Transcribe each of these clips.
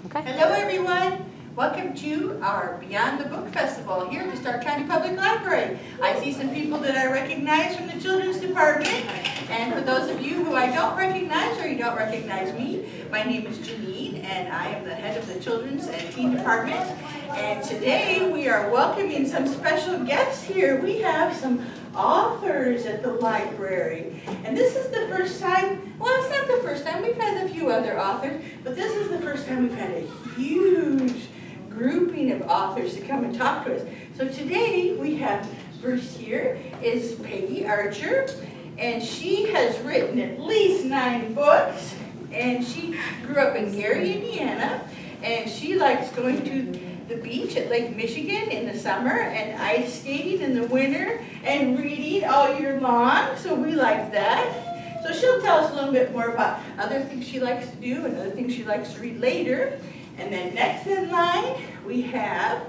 Okay. Hello everyone. Welcome to our Beyond the Book Festival here at the Starke County Public Library. I see some people that I recognize from the Children's Department. And for those of you who I don't recognize or you don't recognize me, my name is Janine and I am the head of the Children's and Teen Department. And today we are welcoming some special guests here. We have some authors at the library. And this is the first time, well, it's not the first time, we've had a few other authors, but this is the first time we've had a huge grouping of authors to come and talk to us. So today we have, first here is Peggy Archer, and she has written at least 9 books, and she grew up in Gary, Indiana, and she likes going to the beach at Lake Michigan in the summer and ice skating in the winter and reading all year long, so we like that. So she'll tell us a little bit more about other things she likes to do and other things she likes to read later. And then next in line, we have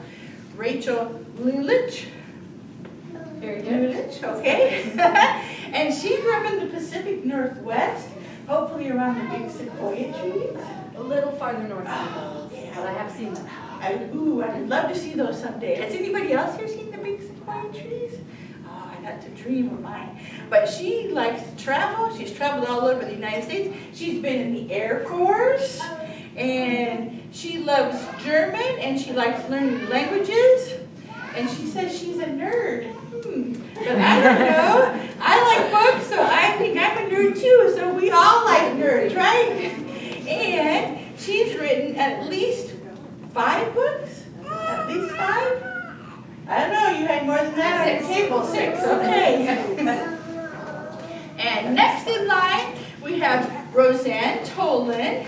Rachel Lulich. Very good. Lulich, okay. And she grew up in the Pacific Northwest, hopefully around the big sequoia trees. A little farther north than those, but I have seen them. I'd love to see those someday. Has anybody else here seen the big sequoia trees? Oh, that's a dream of mine. But she likes to travel. She's traveled all over the United States. She's been in the Air Force. And she loves German and she likes learning languages. And she says she's a nerd. But I don't know. I like books, so I think I'm a nerd too. So we all like nerds, right? And she's written at least 5 books? At least 5? I don't know, you had more than that on your table. 6, okay. And next in line, we have Rosanne Tolin,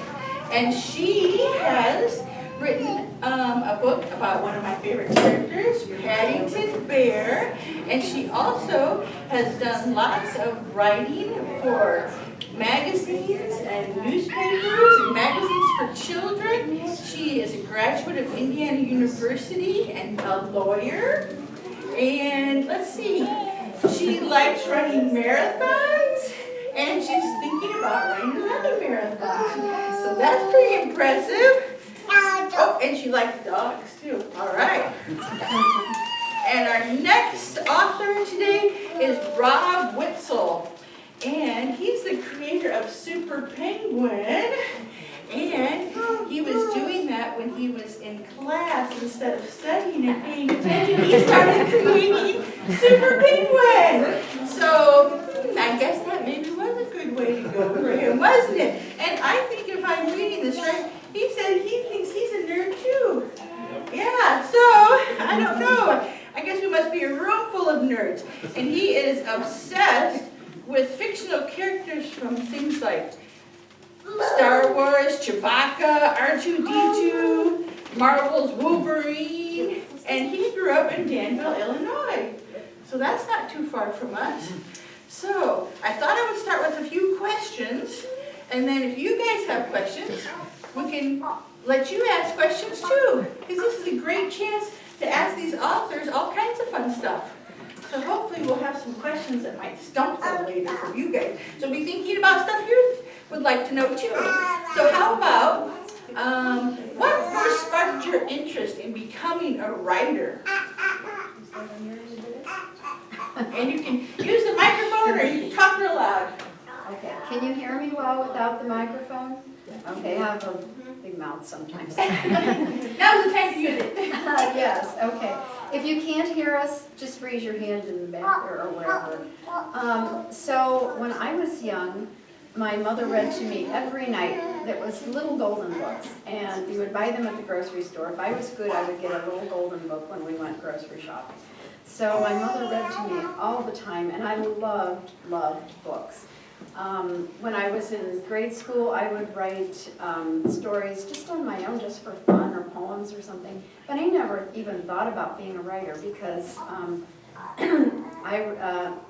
and she has written a book about one of my favorite characters, Paddington Bear, and she also has done lots of writing for magazines and newspapers and magazines for children. She is a graduate of Indiana University and a lawyer. And let's see, she likes running marathons and she's thinking about running another marathon. So that's pretty impressive. Oh, and she likes dogs too. All right. And our next author today is Rob Witzel. And he's the creator of Super Penguin, and he was doing that when he was in class instead of studying and paying attention. He started creating Super Penguin. So I guess that maybe was a good way to go for him, wasn't it? And I think if I'm reading this right, he said he thinks he's a nerd too. Yeah, so I don't know. I guess we must be a room full of nerds. And he is obsessed with fictional characters from things like Star Wars, Chewbacca, R2-D2, Marvel's Wolverine, and he grew up in Danville, Illinois. So that's not too far from us. So I thought I would start with a few questions, and then if you guys have questions, we can let you ask questions too, because this is a great chance to ask these authors all kinds of fun stuff. So hopefully we'll have some questions that might stump them later for you guys. So be thinking about stuff you would like to know too. So how about, what first sparked your interest in becoming a writer? And you can use the microphone or you can talk real loud. Okay, can you hear me well without the microphone? Okay, I have a big mouth sometimes. Now's the time to use it. Yes, okay. If you can't hear us, just raise your hand in the back or wherever. So when I was young, my mother read to me every night. That was little golden books, and you would buy them at the grocery store. If I was good, I would get a little golden book when we went grocery shopping. So my mother read to me all the time, and I loved books. When I was in grade school, I would write stories just on my own, just for fun, or poems or something. But I never even thought about being a writer because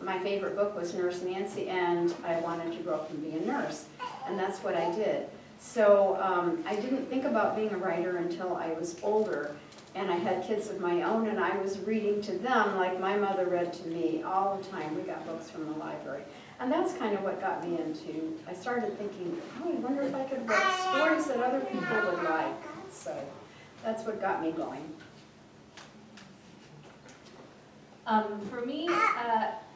my favorite book was Nurse Nancy, and I wanted to grow up and be a nurse, and that's what I did. So I didn't think about being a writer until I was older, and I had kids of my own, and I was reading to them like my mother read to me all the time. We got books from the library. And that's kind of what got me into, I started thinking, oh, I wonder if I could write stories that other people would like. So that's what got me going. For me,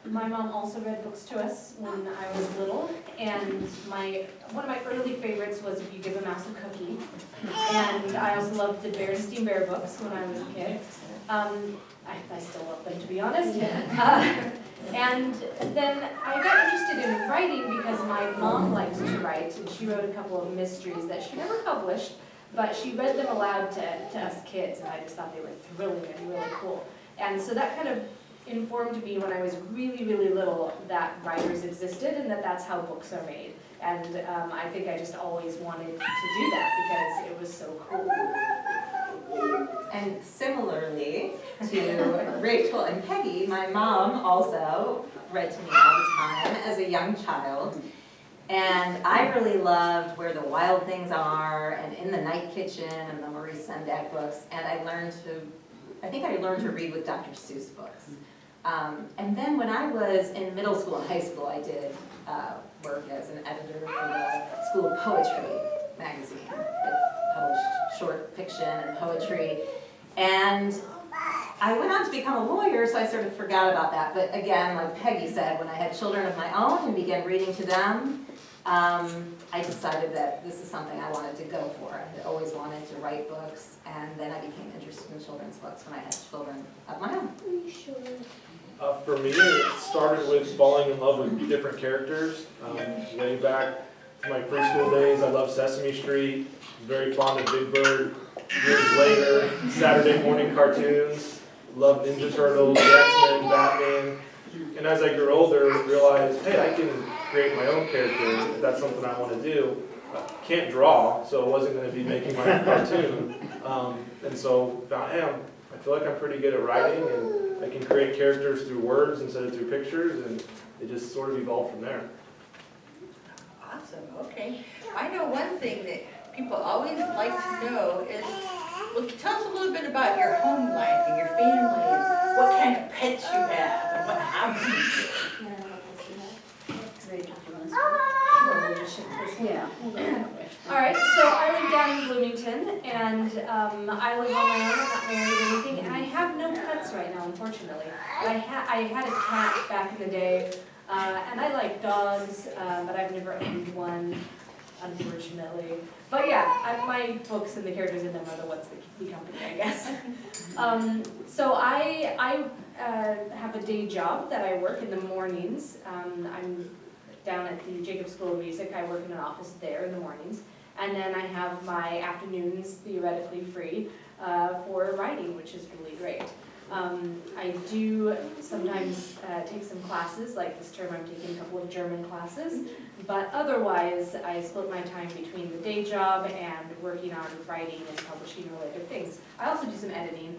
my mom also read books to us when I was little, and one of my early favorites was If You Give a Mouse a Cookie, and I also loved the Berenstain Bear books when I was a kid. I still love them, to be honest. And then I got interested in writing because my mom likes to write, and she wrote a couple of mysteries that she never published, but she read them aloud to us kids, and I just thought they were thrilling and really cool. And so that kind of informed me when I was really, really little that writers existed and that that's how books are made. And I think I just always wanted to do that because it was so cool. And similarly to Rachel and Peggy, my mom also read to me all the time as a young child. And I really loved Where the Wild Things Are and In the Night Kitchen and the Maurice Sendak books. And I think I learned to read with Dr. Seuss books. And then when I was in middle school and high school, I did work as an editor for the School of Poetry magazine. It published short fiction and poetry. And I went on to become a lawyer, so I sort of forgot about that. But again, like Peggy said, when I had children of my own and began reading to them, I decided that this is something I wanted to go for. I had always wanted to write books, and then I became interested in children's books when I had children of my own. For me, it started with falling in love with different characters. Way back to my preschool days, I loved Sesame Street, very fond of Big Bird. Years later, Saturday morning cartoons, loved Ninja Turtles, the X-Men, Batman. And as I grew older, realized, hey, I can create my own character if that's something I want to do. Can't draw, so I wasn't going to be making my own cartoon. And so found, hey, I feel like I'm pretty good at writing, and I can create characters through words instead of through pictures, and it just sort of evolved from there. Awesome, okay. I know one thing that people always like to know is, well, tell us a little bit about your home life and your family, and what kind of pets you have, and what hobbies. Yeah. All right, so I live down in Bloomington, and I live on my own. I'm not married or anything, and I have no pets right now, unfortunately. I had a cat back in the day, and I like dogs, but I've never owned one, unfortunately. But yeah, my books and the characters in them are the ones that keep me company, I guess. So I have a day job that I work in the mornings. I'm down at the Jacob School of Music. I work in an office there in the mornings. And then I have my afternoons theoretically free for writing, which is really great. I do sometimes take some classes, like this term I'm taking a couple of German classes, but otherwise I split my time between the day job and working on writing and publishing related things. I also do some editing.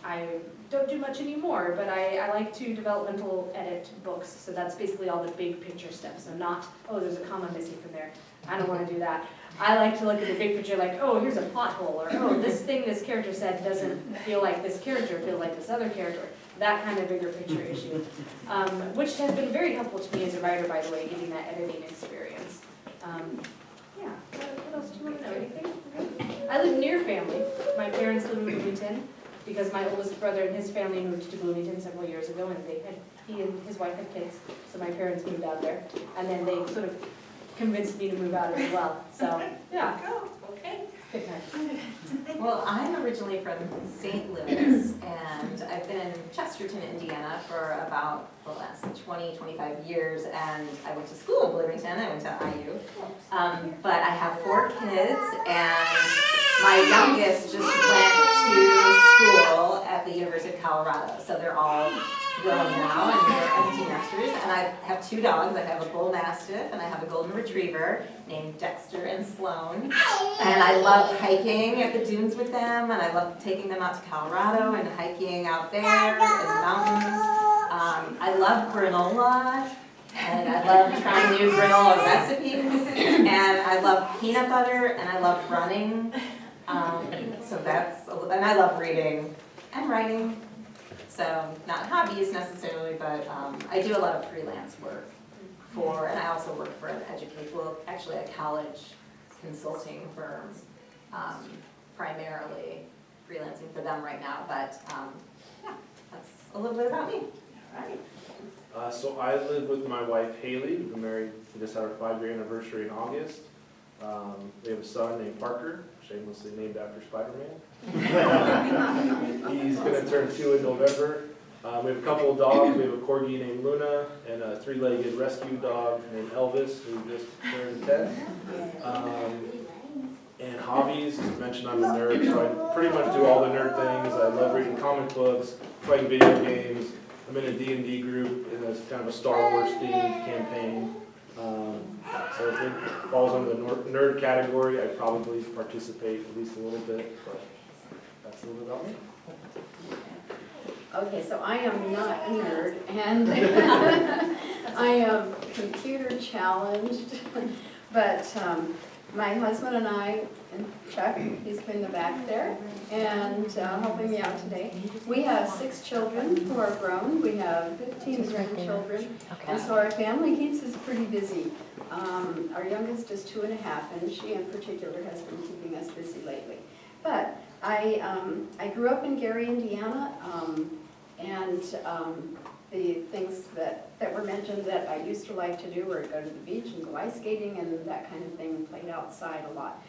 I don't do much anymore, but I like to developmental edit books, so that's basically all the big picture stuff. So not, oh, there's a comma missing from there. I don't want to do that. I like to look at the big picture like, oh, here's a plot hole, or oh, this thing this character said doesn't feel like this character, feels like this other character. That kind of bigger picture issue, which has been very helpful to me as a writer, by the way, getting that editing experience. Yeah, what else do you want to know? Anything? I live near family. My parents live in Bloomington because my oldest brother and his family moved to Bloomington several years ago, and he and his wife had kids, so my parents moved out there, and then they sort of convinced me to move out as well. So yeah, Go, okay. good time. Well, I'm originally from St. Louis, and I've been in Chesterton, Indiana for about the last 20, 25 years, and I went to school in Bloomington. I went to IU. But I have 4 kids, and my youngest just went to school at the University of Colorado, so they're all grown now, and they're empty nesters. And I have 2 dogs. I have a bull mastiff, and I have a golden retriever named Dexter and Sloan. And I love hiking at the dunes with them, and I love taking them out to Colorado and hiking out there in the mountains. I love granola, and I love trying new granola recipes, and I love peanut butter, and I love running. And I love reading and writing. So not hobbies necessarily, but I do a lot of freelance work and I also work for an actually a college consulting firm. primarily freelancing for them right now, but yeah, that's a little bit about me. All right. So I live with my wife Haley. We've been married, we just had our 5-year anniversary in August. We have a son named Parker, shamelessly named after Spider-Man. He's going to turn 2 in November. We have a couple of dogs. We have a corgi named Luna and a 3-legged rescue dog named Elvis, who just turned 10. And hobbies, as mentioned, I'm a nerd, so I pretty much do all the nerd things. I love reading comic books, playing video games. I'm in a D&D group in a kind of a Star Wars themed campaign. So if it falls under the nerd category, I probably participate at least a little bit, but that's a little bit about me. Okay, so I am not a nerd, and I am computer challenged, but my husband and I, and Chuck, he's in the back there, and helping me out today. We have 6 children who are grown. We have 15 grandchildren, and so our family keeps us pretty busy. Our youngest is 2.5, and she in particular has been keeping us busy lately. But I grew up in Gary, Indiana, and the things that were mentioned that I used to like to do were go to the beach and go ice skating and that kind of thing, played outside a lot.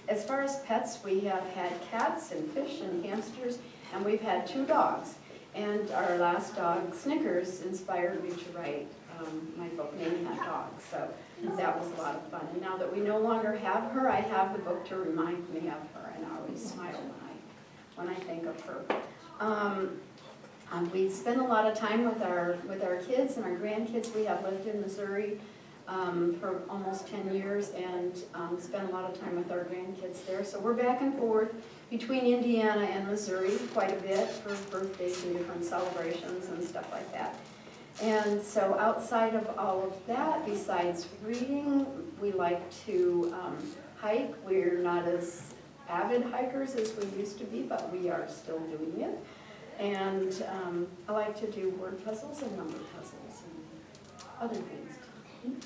As far as pets, we have had cats and fish and hamsters, and we've had 2 dogs. And our last dog, Snickers, inspired me to write my book naming that dog. So that was a lot of fun. And now that we no longer have her, I have the book to remind me of her, and I always smile when I think of her. We spend a lot of time with our kids and our grandkids. We have lived in Missouri for almost 10 years and spend a lot of time with our grandkids there. So we're back and forth between Indiana and Missouri quite a bit for birthdays and different celebrations and stuff like that. And so outside of all of that, besides reading, we like to hike. We're not as avid hikers as we used to be, but we are still doing it. And I like to do word puzzles and number puzzles and other things.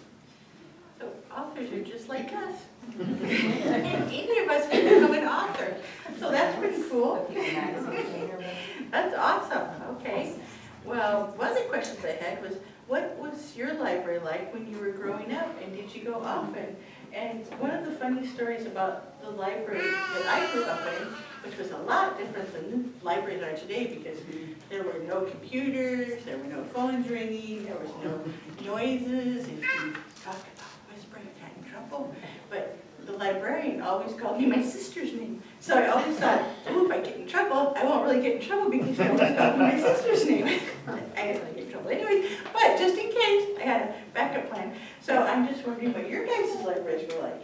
So authors are just like us. Either of us can become an author. So that's pretty cool. That's awesome. Okay. Well, one of the questions I had was, what was your library like when you were growing up, and did you go often? And one of the funny stories about the library that I grew up in, which was a lot different than libraries are today, because there were no computers, there were no phones ringing, there was no noises. If you talk about whispering, you got in trouble. But the librarian always called me my sister's name. So I always thought, oh, if I get in trouble, I won't really get in trouble because she always called me my sister's name. I didn't really get in trouble anyways, but just in case, I had a backup plan. So I'm just wondering what your guys' libraries were like.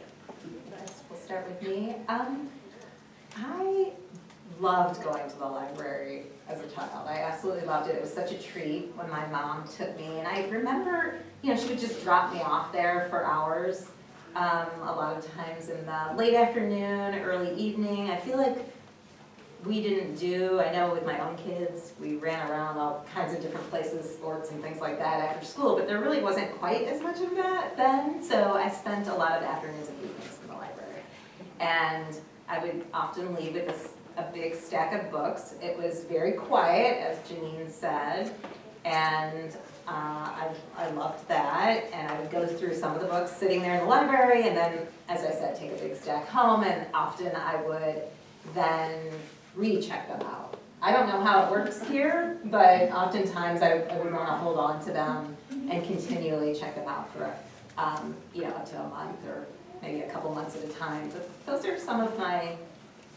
We'll start with me. I loved going to the library as a child. I absolutely loved it. It was such a treat when my mom took me. And I remember, she would just drop me off there for hours. A lot of times in the late afternoon, early evening. I feel like we didn't I know with my own kids, we ran around all kinds of different places, sports and things like that after school, but there really wasn't quite as much of that then. So I spent a lot of afternoons and evenings in the library. And I would often leave with a big stack of books. It was very quiet, as Janine said, and I loved that, and I would go through some of the books sitting there in the library, and then, as I said, take a big stack home, and often I would then recheck them out. I don't know how it works here, but oftentimes I would want to hold on to them and continually check them out for up to a month or maybe a couple months at a time. But those are some of my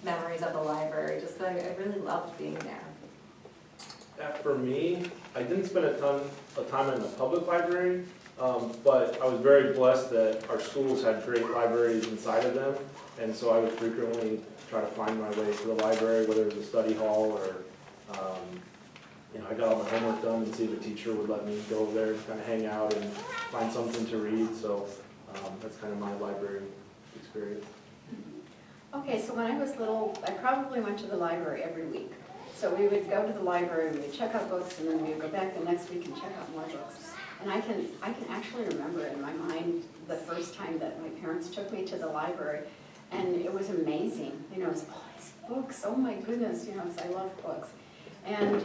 memories of the library, just that I really loved being there. For me, I didn't spend a ton of time in the public library, but I was very blessed that our schools had great libraries inside of them, and so I would frequently try to find my way to the library, whether it was a study hall or, I got all my homework done and see if a teacher would let me go over there and kind of hang out and find something to read, so that's kind of my library experience. Okay, so when I was little, I probably went to the library every week. So we would go to the library, we would check out books, and then we would go back the next week and check out more books. And I can actually remember in my mind the first time that my parents took me to the library. And it was amazing, you know, it's all these books, oh my goodness, you know, 'cause I love books. And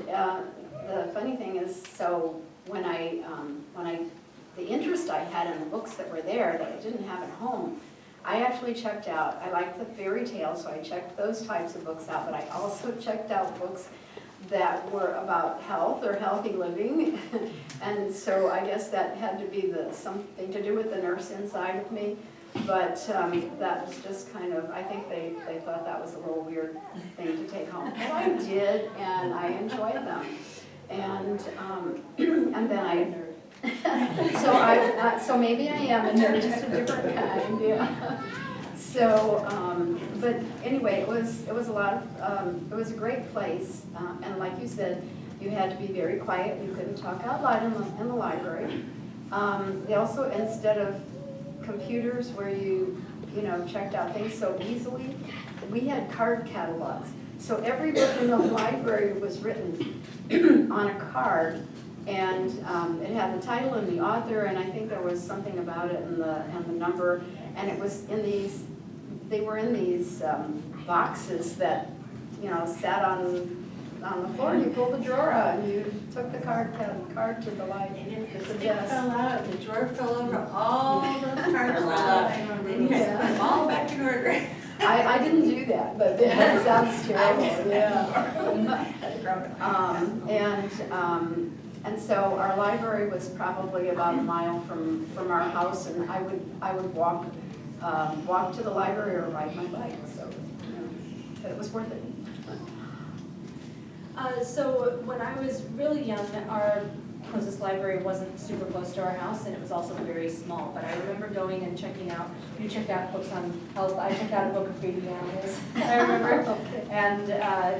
the funny thing is, so when the interest I had in the books that were there that I didn't have at home, I actually checked out, I liked the fairy tales, so I checked those types of books out, but I also checked out books that were about health or healthy living. And so I guess that had to be something to do with the nurse inside of me. But that was just kind of, I think they thought that was a little weird thing to take home. Well, I did, and I enjoyed them. And then so maybe I am a nerd, just a different kind, yeah. So, but anyway, it was a lot of, it was a great place, and like you said, you had to be very quiet, you couldn't talk out loud in the library. They also, instead of computers where you checked out things so easily, we had card catalogs. So every book in the library was written on a card, and it had the title and the author, and I think there was something about it and the number, and it was in these, they were in these boxes that, sat on the floor, and you pulled the drawer out, and you took the card to the light. And if the stick fell out, the drawer fell over, all those cards fell out, and then you had to put them all back in order. I didn't do that, but that sounds terrible, yeah. And so our library was probably about a mile from our house, and I would walk to the library or ride my bike, so but it was worth it. So when I was really young, our closest library wasn't super close to our house, and it was also very small. But I remember going and checking out, you checked out books on health, I checked out a book of baby animals, I remember, and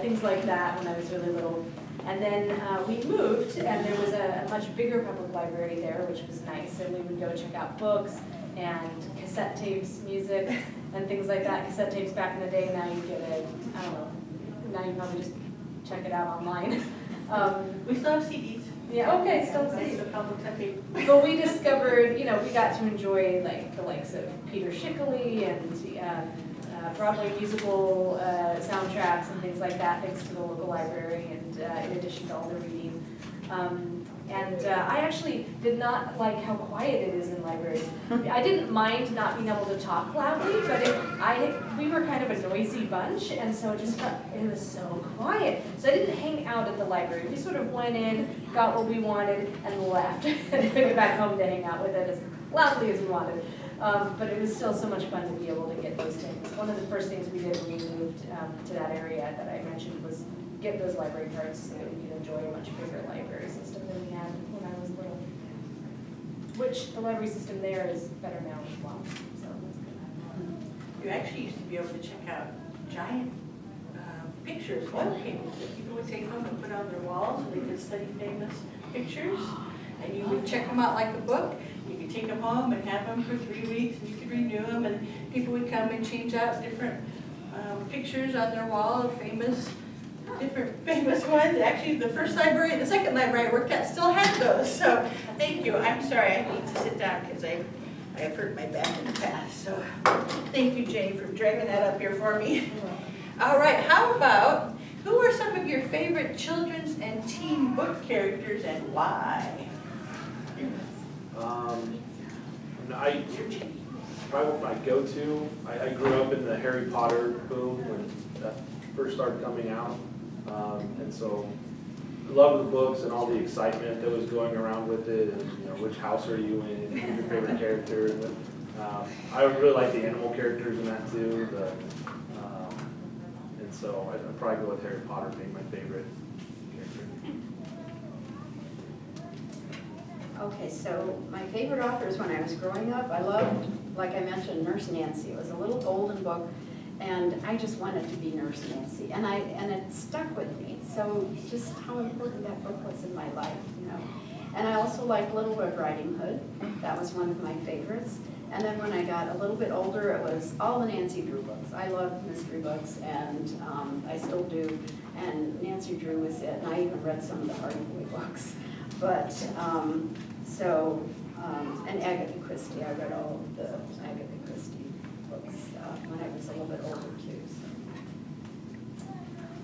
things like that when I was really little. And then we moved, and there was a much bigger public library there, which was nice, and we would go check out books and cassette tapes, music, and things like that. Cassette tapes back in the day, now you get it, I don't know, now you probably just check it out online. We still have CDs. Yeah, okay, still That's see. the public safety. But we discovered, we got to enjoy like the likes of Peter Schickley and Broadway musical soundtracks and things like that, thanks to the local library, and in addition to all the reading. I actually did not like how quiet it is in libraries. I didn't mind not being able to talk loudly, but we were kind of a noisy bunch, and so it was so quiet. So I didn't hang out at the library. We sort of went in, got what we wanted, and left, and took it back home to hang out with it as loudly as we wanted. But it was still so much fun to be able to get those things. One of the first things we did when we moved to that area that I mentioned was get those library cards so that we could enjoy a much bigger library system than we had when I was little. Which the library system there is better now as well, so that's good. You actually used to be able to check out giant pictures, wall paintings that people would take home and put on their walls, so they could study famous pictures. And you would check them out like a book. You could take them home and have them for 3 weeks, and you could renew them, and people would come and change out different pictures on their wall of different famous ones. Actually, the second library I worked at still had those, so thank you. I'm sorry, I need to sit down because I have hurt my back in the past, so thank you, Jane, for dragging that up here for me. All right, how about, who are some of your favorite children's and teen book characters and why? Probably my go-to, I grew up in the Harry Potter boom when that first started coming out. And so I love the books and all the excitement that was going around with it, and which house are you in, who's your favorite character. I really like the animal characters in that too. And so I'd probably go with Harry Potter being my favorite character. Okay, so my favorite authors when I was growing up, I loved, like I mentioned, Nurse Nancy. It was a little golden book, and I just wanted to be Nurse Nancy, and it stuck with me. So just how important that book was in my life, And I also liked Little Red Riding Hood. That was one of my favorites. And then when I got a little bit older, it was all the Nancy Drew books. I love mystery books, and I still do. And Nancy Drew was it, and I even read some of the Hardy Boy books. But and Agatha Christie. I read all of the Agatha Christie books. My when I was a little bit older too, so.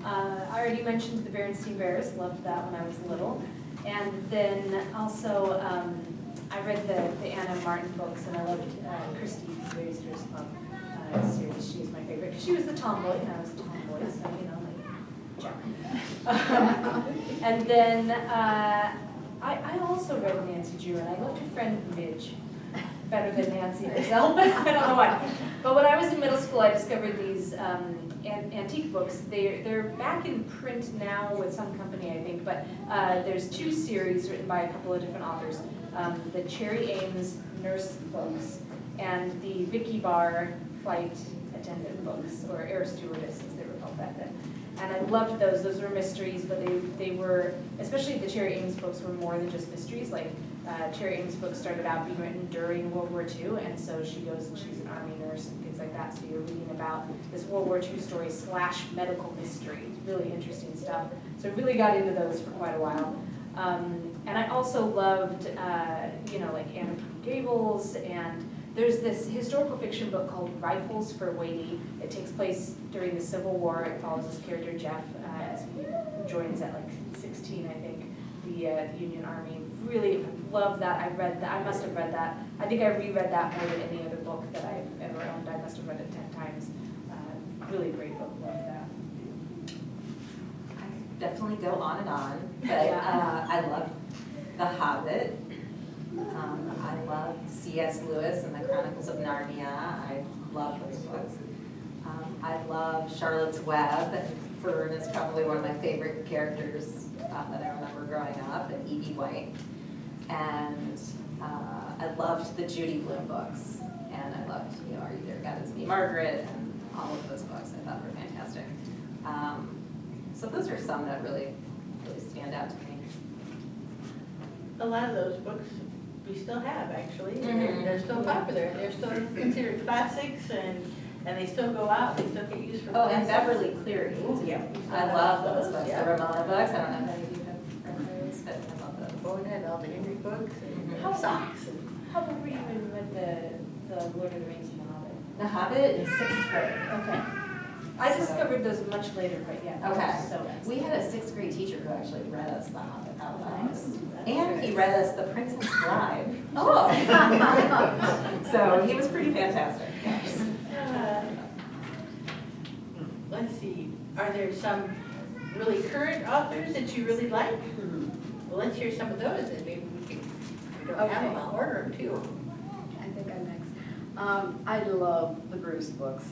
I already mentioned the Berenstain Bears, loved that when I was little. And then also, I read the Anna Martin books, and I loved Christy Wieser's series. She was my favorite, because she was the tomboy, and I was a tomboy, so, you know, like, Jack. And then, I also read Nancy Drew, and I loved her friend Midge better than Nancy herself. I don't know why. But when I was in middle school, I discovered these antique books. They're back in print now with some company, I think, but there's 2 series written by a couple of different authors. The Cherry Ames nurse books and the Vicky Barr flight attendant books, or air stewardess as they were called back then. And I loved those. Those were mysteries, but they were, especially the Cherry Ames books, were more than just mysteries. Like Cherry Ames' book started out being written during World War II, and so she goes and she's an army nurse and things like that. So you're reading about this World War II story / medical mystery. It's really interesting stuff. So I really got into those for quite a while. And I also loved, you know, like Anna P. Gables, and there's this historical fiction book called Rifles for Wadey. It takes place during the Civil War. It follows this character, Jeff, as he joins at like 16, I think, the Union Army. Really love that. I read that. I must have read that. I think I reread that more than any other book that I've ever owned. I must have read it 10 times. Really great book. Love that. I definitely go on and on, but Yeah. I love The Hobbit. I love C.S. Lewis and the Chronicles of Narnia. I love those books. I love Charlotte's Web, and Fern is probably one of my favorite characters that I remember growing up, and E.B. White. And I loved the Judy Blume books, and I loved, you know, Are You There, God, It's Me, Margaret, and all of those books I thought were fantastic. So those are some that really stand out to me. A lot of those books we still have, actually. Mhm. They're still popular. They're still considered classics, and they still go out. They still get used for Oh, and classes. Beverly Cleary. Ooh, yeah. I love those books, Yeah. the Ramona books. I don't know if any of you have read those, but I love those. Bonnet, all the Henry books, and Mhm. socks. And How old were you when you read the Lord of the Rings and the Hobbit? The Hobbit in 6th grade. Okay. I discovered those much later, but yeah. Okay. So We had a 6th grade teacher who actually read us The Hobbit out loud. Nice. And he read us The Princess Bride. Oh. So he was pretty fantastic. let's see, are there some really current authors that you really like? Well, let's hear some of those, and maybe we don't have them, Okay. I'll order them too. I think I'm next. I love the Bruce books.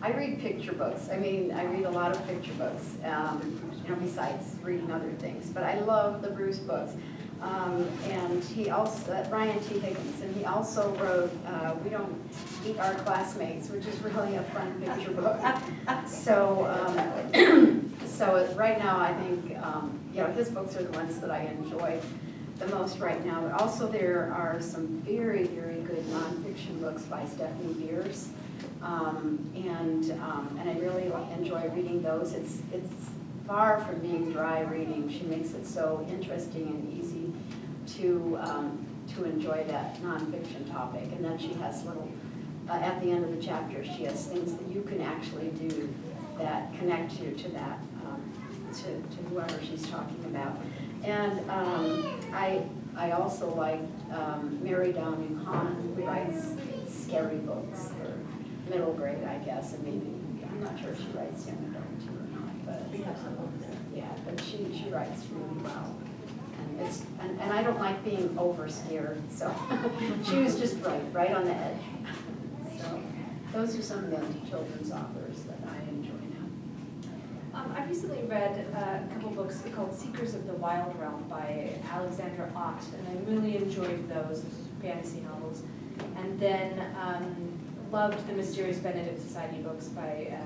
I read picture books. I mean, I read a lot of picture books, you know, besides reading other things. But I love the Bruce books. And he also, Ryan T. Higgins, and he also wrote We Don't Eat Our Classmates, which is really a fun picture book. So, so right now, I think, you know, his books are the ones that I enjoy the most right now. But also there are some very, very good nonfiction books by Stephanie Beers. And I really enjoy reading those. It's far from being dry reading. She makes it so interesting and easy to enjoy that nonfiction topic. And then she has little, at the end of the chapter, she has things that you can actually do that connect you to that, to whoever she's talking about. And I also like Mary Downing Hahn, who writes scary books for middle grade, I guess, and maybe, I'm not sure if she writes young adult too or not, but We have some over there. yeah, but she writes really well. And it's, and I don't like being over scared, so she was just right on the edge. So those are some of the children's authors that I enjoy now. I recently read a couple books called Seekers of the Wild Realm by Alexandra Ott, and I really enjoyed those fantasy novels. And then loved the Mysterious Benedict Society books by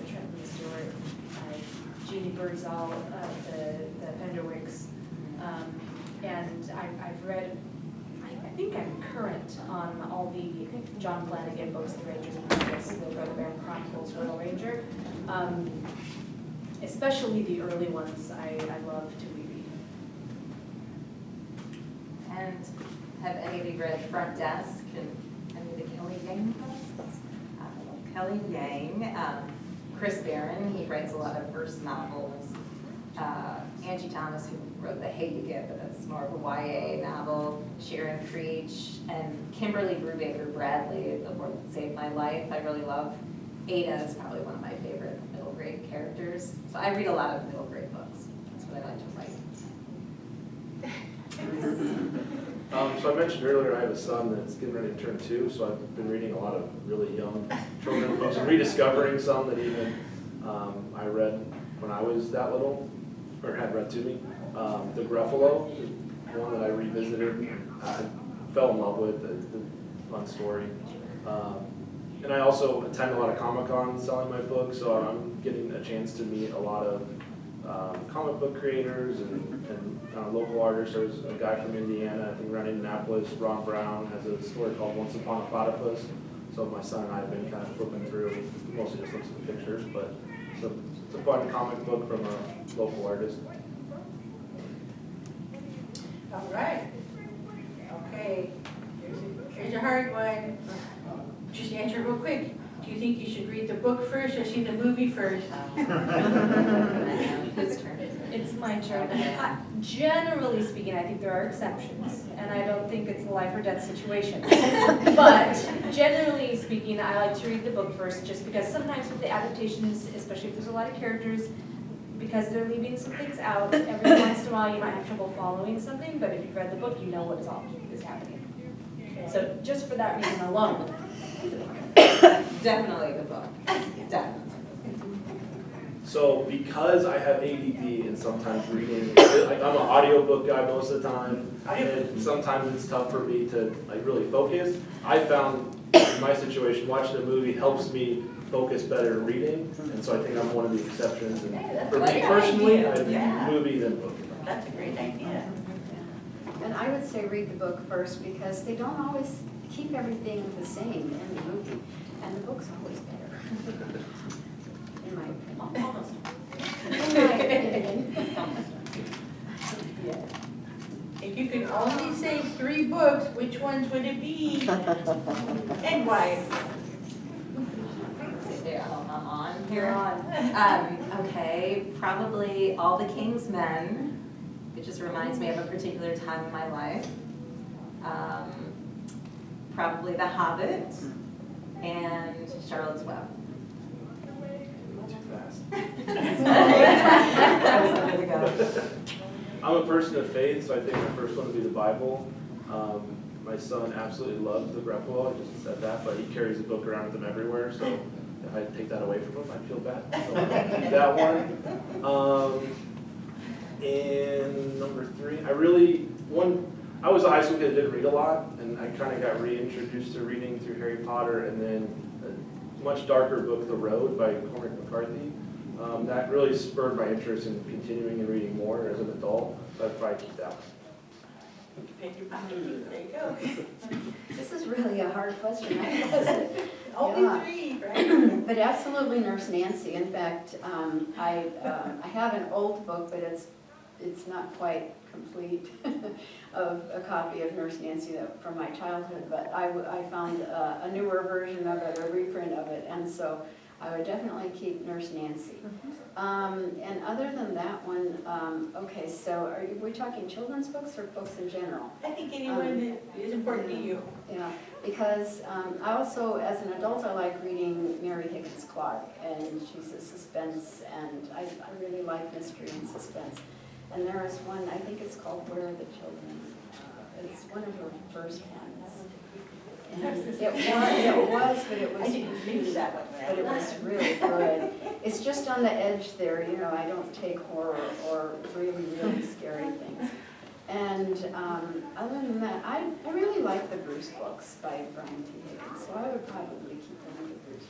Trent Lee Stewart, Jeannie Birdsall, the Fenderwicks. And I've read, I think I'm current on all the John Flanagan books, The Rangers and Princess, the Brother Bear Chronicles, Royal Ranger. Especially the early ones, I love to reread. And have any of you read Front Desk and any of the Kelly Gang books? Kelly Yang, Chris Barron, he writes a lot of verse novels. Angie Thomas, who wrote The Hate You Give, but that's more of a YA novel. Sharon Creech, and Kimberly Brubaker Bradley, The War That Saved My Life, I really love. Ada is probably one of my favorite middle grade characters. So I read a lot of middle grade books. That's what I like to write. So I mentioned earlier I have a son that's getting ready to turn 2, so I've been reading a lot of really young children's books and rediscovering some that even I read when I was that little, or had read to me. The Gruffalo, one that I revisited, I fell in love with, the fun story. And I also attend a lot of Comic-Cons selling my books, so I'm getting a chance to meet a lot of comic book creators and local artists. There's a guy from Indiana, I think around Indianapolis, Ron Brown, has a story called Once Upon a Platypus. So my son and I have been kind of flipping through, mostly just looks at the pictures, but it's a fun comic book from a local artist. All right. Okay, here's a hard one. Just answer real quick. Do you think you should read the book first or see the movie first? Whose turn is it? It's my turn. Generally speaking, I think there are exceptions, and I don't think it's a life or death situation. But generally speaking, I like to read the book first, just because sometimes with the adaptations, especially if there's a lot of characters, because they're leaving some things out, every once in a while you might have trouble following something, but if you've read the book, you know what is happening. So just for that reason alone, Definitely the book. Definitely. So because I have ADD and sometimes reading, like I'm an audiobook guy most of the time, and sometimes it's tough for me to like really focus. I found in my situation, watching a movie helps me focus better in reading, and so I think I'm one of the exceptions. And Hey, that's for a me great personally, idea. I Yeah. movie then book. That's a great idea. And I would say read the book first because they don't always keep everything the same in the movie. And the book's always better. In my opinion. almost. In my opinion. If you could only say 3 books, which ones would it be? And why? Yeah, I'm on You're here. on. Okay, probably All the King's Men. It just reminds me of a particular time in my life. Probably The Hobbit and Charlotte's Web. Too fast. That was a minute ago. I'm a person of faith, so I think my first one would be the Bible. My son absolutely loves the Gruffalo, I just said that, but he carries a book around with him everywhere, so if I take that away from him, I'd feel bad. So that one. And number 3, I was a high school kid that didn't read a lot, and I kind of got reintroduced to reading through Harry Potter, and then a much darker book, The Road by Cormac McCarthy. That really spurred my interest in continuing and reading more as an adult, so I'd probably keep that one. Pick your pocket. There you go. This is really a hard question. I guess. Only Yeah. 3, right? But absolutely Nurse Nancy. In fact, I have an old book, but it's not quite complete of a copy of Nurse Nancy from my childhood, but I found a newer version of it, a reprint of it, and so I would definitely keep Nurse Nancy. And other than that one, okay, so are we talking children's books or books in general? I think anyone that is important to you. Yeah, because I also, as an adult, I like reading Mary Higgins Clark, and she's a suspense, and I really like mystery and suspense. And there is one, I think it's called Where Are the Children? It's one of her first ones. And it was, but it was. I didn't finish that one. But it was really good. It's just on the edge there, you know, I don't take horror or really, really scary things. And other than that, I really like the Bruce books by Brian T. Higgins, so I would probably keep one of the Bruce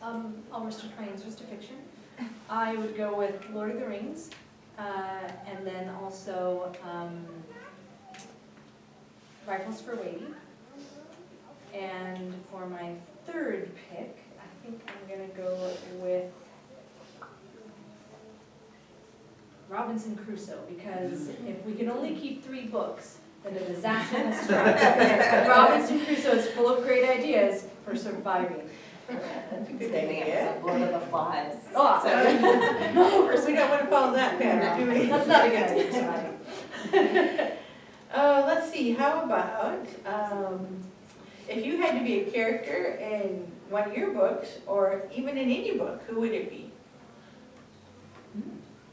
books. I'll restrict my answers to fiction. I would go with Lord of the Rings, and then also Rifles for Wadey. And for my 3rd pick, I think I'm gonna go with Robinson Crusoe, because if we can only keep 3 books, then a disaster has struck. Robinson Crusoe is full of great ideas, for surviving. That's a good Maybe idea. it's Lord of the Flies. Oh, No, we don't want to follow that pattern, do we? That's not a good idea, surviving. Let's see, how about, if you had to be a character in one of your books, or even in any book, who would it be?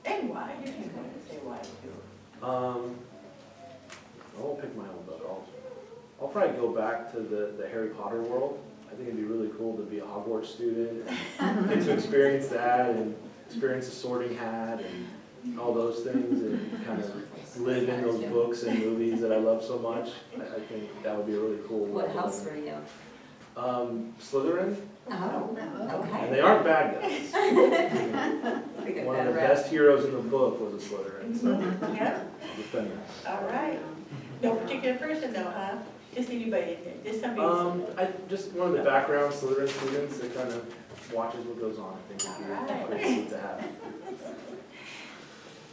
And why? You can go and say why too. I won't pick my own book. I'll probably go back to the Harry Potter world. I think it'd be really cool to be a Hogwarts student and get to experience that and experience the Sorting Hat and all those things and kind of live in those books and movies that I love so much. I think that would be a really cool What world. house were you? Slytherin, Oh, and okay. they aren't bad guys. We get One of that the right. best heroes in the book was a Slytherin, so Yeah, I'll defend that. all right. No particular person though, huh? Just anybody in there, just somebody. I just one of the background Slytherin students that kind of watches what goes on. I think would be a great seat to have.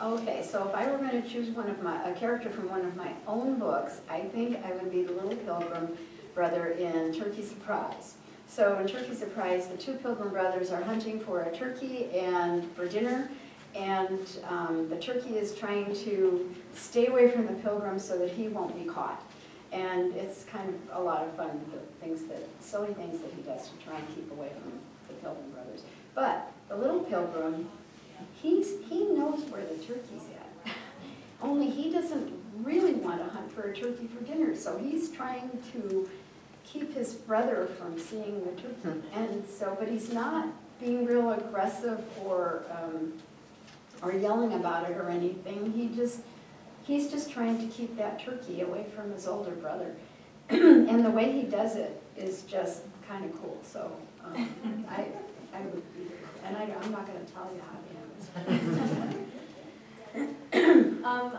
Okay, so if I were going to choose a character from one of my own books, I think I would be the little pilgrim brother in Turkey Surprise. So in Turkey Surprise, the two pilgrim brothers are hunting for a turkey and for dinner, and the turkey is trying to stay away from the pilgrim so that he won't be caught. And it's kind of a lot of fun, silly things that he does to try and keep away from the pilgrim brothers. But the little pilgrim, he knows where the turkey's at. Only he doesn't really want to hunt for a turkey for dinner, so he's trying to keep his brother from seeing the turkey. And so, but he's not being real aggressive or yelling about it or anything. He's just trying to keep that turkey away from his older brother. And the way he does it is just kind of cool. So I would be there. And I'm not going to tell you how he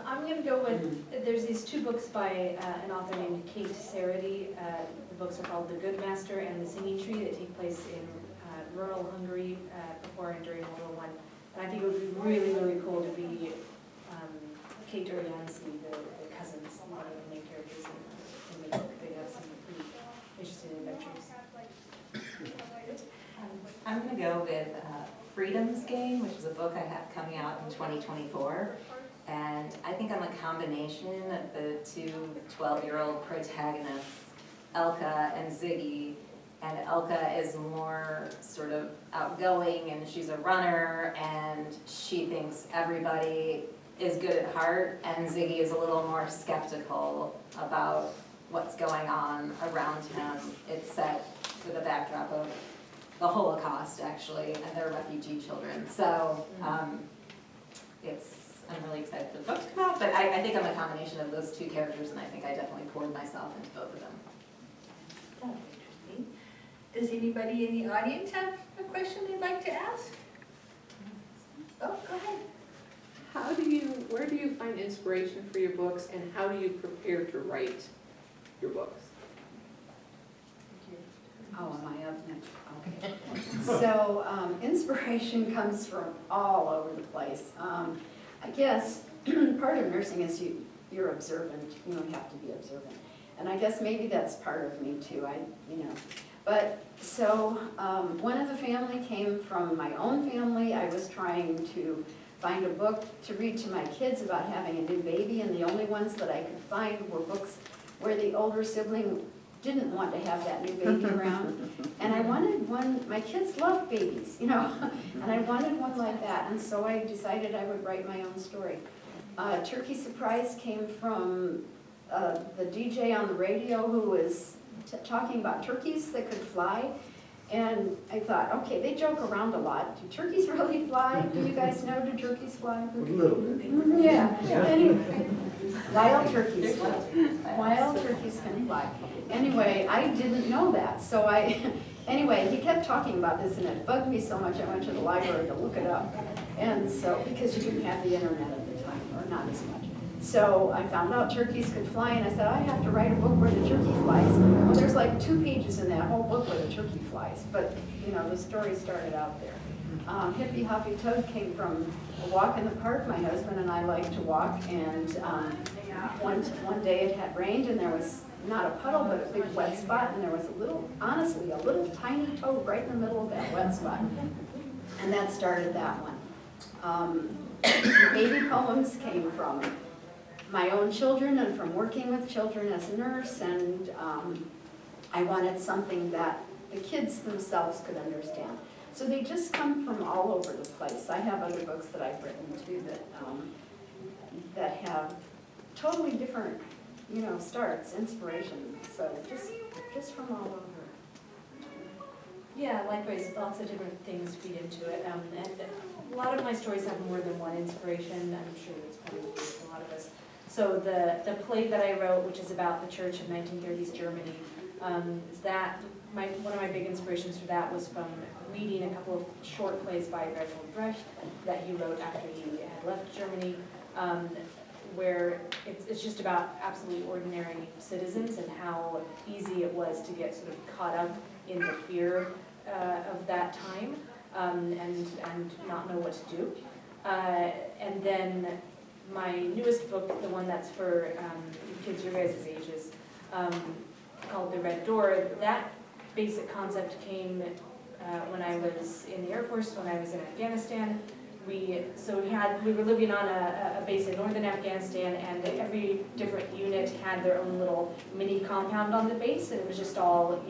I'm going to go with, there's these two books by an author named Kate Sarity. The books are called The Good Master and The Singing Tree that take place in rural Hungary before and during World War I. And I think it would be really, really cool to be Kate or Yancey, the cousins, one of the main characters in the book. They have some pretty interesting adventures. I'm going to go with Freedom's Game, which is a book I have coming out in 2024. And I think I'm a combination of the two 12-year-old protagonists, Elka and Ziggy. And Elka is more sort of outgoing, and she's a runner, and she thinks everybody is good at heart, and Ziggy is a little more skeptical about what's going on around him. It's set with a backdrop of the Holocaust, actually, and they're refugee children. So I'm really excited for the book to come out, but I think I'm a combination of those two characters, and I think I definitely poured myself into both of them. Oh, interesting. Does anybody in the audience have a question they'd like to ask? Oh, go ahead. Where do you find inspiration for your books, and how do you prepare to write your books? Oh, am I up next? Okay. So inspiration comes from all over the place. I guess part of nursing is you're observant. You don't have to be observant. And I guess maybe that's part of me too. But so one of the family came from my own family. I was trying to find a book to read to my kids about having a new baby, and the only ones that I could find were books where the older sibling didn't want to have that new baby around. And I wanted one, my kids love babies, and I wanted one like that, and so I decided I would write my own story. Turkey Surprise came from the DJ on the radio who was talking about turkeys that could fly. And I thought, okay, they joke around a lot. Do turkeys really fly? Do you guys know, do turkeys fly? A little bit. Yeah. Anyway, wild turkeys can fly. Anyway, I didn't know that. So anyway, he kept talking about this, and it bugged me so much I went to the library to look it up. And so, because you didn't have the internet at the time, or not as much. So I found out turkeys could fly, and I said, I have to write a book where the turkey flies. Well, there's like 2 pages in that whole book where the turkey flies, but the story started out there. Hippie Hoppy Toad came from a walk in the park. My husband and I like to walk, and one day it had rained and there was not a puddle, but a big wet spot, and there was honestly, a little tiny toad right in the middle of that wet spot. And that started that one. The baby poems came from my own children and from working with children as a nurse, and I wanted something that the kids themselves could understand. So they just come from all over the place. I have other books that I've written too that have totally different, starts, inspiration. So just from all over. Yeah, likewise, lots of different things feed into it. And a lot of my stories have more than one inspiration. I'm sure that's probably true for a lot of us. So the play that I wrote, which is about the church in 1930s Germany, one of my big inspirations for that was from reading a couple of short plays by Bertolt Brecht that he wrote after he had left Germany, where it's just about absolutely ordinary citizens and how easy it was to get sort of caught up in the fear of that time and not know what to do. And then my newest book, the one that's for kids your guys' ages, called The Red Door, that basic concept came when I was in the Air Force, when I was in Afghanistan. We were living on a base in northern Afghanistan, and every different unit had their own little mini compound on the base, and it was just all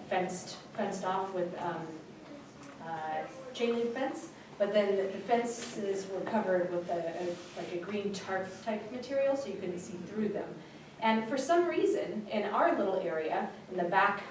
fenced off with chain link fence. But then the fences were covered with like a green tarp type material, so you couldn't see through them. And for some reason, in our little area, in the back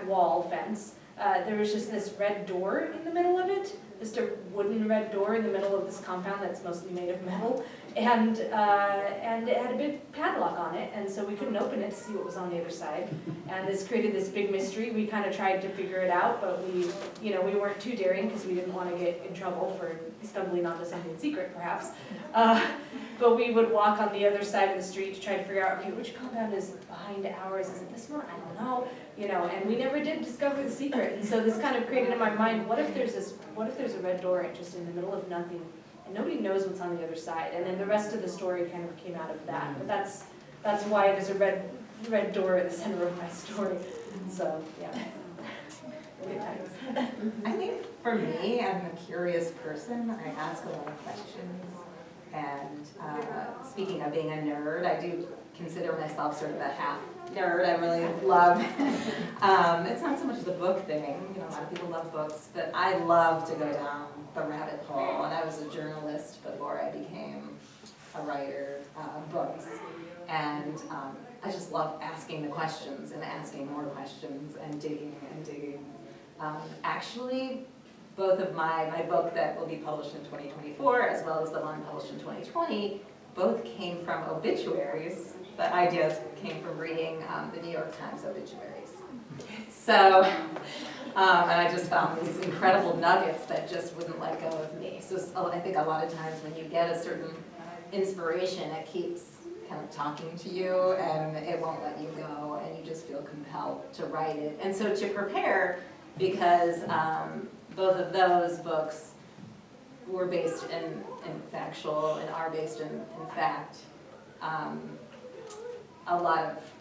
wall fence, there was just this red door in the middle of it, just a wooden red door in the middle of this compound that's mostly made of metal, and it had a big padlock on it, and so we couldn't open it to see what was on the other side. And this created this big mystery. We kind of tried to figure it out, but we weren't too daring because we didn't want to get in trouble for stumbling onto something secret, perhaps. But we would walk on the other side of the street to try to figure out, okay, which compound is behind ours? Is it this one? I don't know. And we never did discover the secret. And so this kind of created in my mind, what if there's a red door just in the middle of nothing, and nobody knows what's on the other side? And then the rest of the story kind of came out of that. But that's why there's a red door at the center of my story. So yeah. Good times. I think for me, I'm a curious person. I ask a lot of questions. And speaking of being a nerd, I do consider myself sort of a half nerd. I really love, it's not so much the book thing, a lot of people love books, but I love to go down the rabbit hole. And I was a journalist before I became a writer of books. And I just love asking the questions and asking more questions and digging and digging. Actually, both of my book that will be published in 2024, as well as the one published in 2020, both came from obituaries. The ideas came from reading the New York Times obituaries. So, and I just found these incredible nuggets that just wouldn't let go of me. So I think a lot of times when you get a certain inspiration, it keeps kind of talking to you and it won't let you go, and you just feel compelled to write it. And so to prepare, because both of those books were based in factual and are based in fact,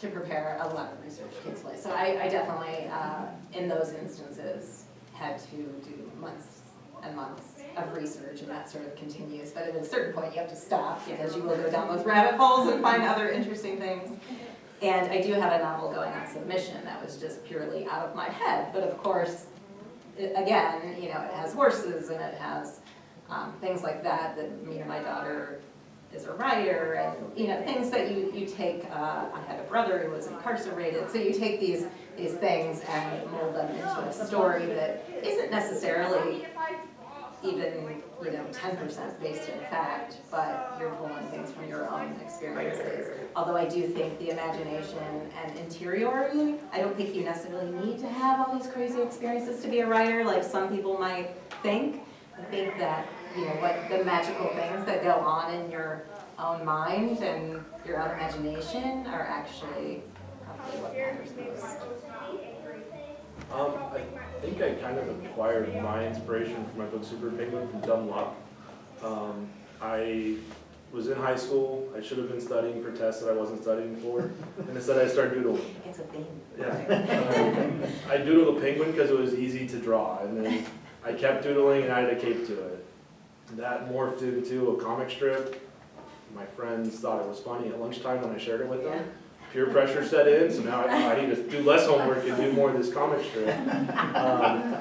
to prepare, a lot of research takes place. So I definitely, in those instances, had to do months and months of research, and that sort of continues. But at a certain point, you have to stop, because you will go down those rabbit holes and find other interesting things. And I do have a novel going on submission that was just purely out of my head. But of course, again, it has horses and it has things like that my daughter is a writer, and things that you take. I had a brother who was incarcerated, so you take these things and mold them into a story that isn't necessarily even 10% based in fact, but you're pulling things from your own experiences. Although I do think the imagination and interiority, I don't think you necessarily need to have all these crazy experiences to be a writer, like some people might think. I think that what the magical things that go on in your own mind and your own imagination are actually probably what matters most. I think I kind of acquired my inspiration for my book Super Penguin from dumb luck. I was in high school. I should have been studying for tests that I wasn't studying for. And instead I started doordoling. It's a thing. Yeah. I doodled a penguin because it was easy to draw. And then I kept doodling and added a cape to it. That morphed into a comic strip. My friends thought it was funny at lunchtime when I shared it with them. Peer pressure set in, so now I need to do less homework and do more of this comic strip.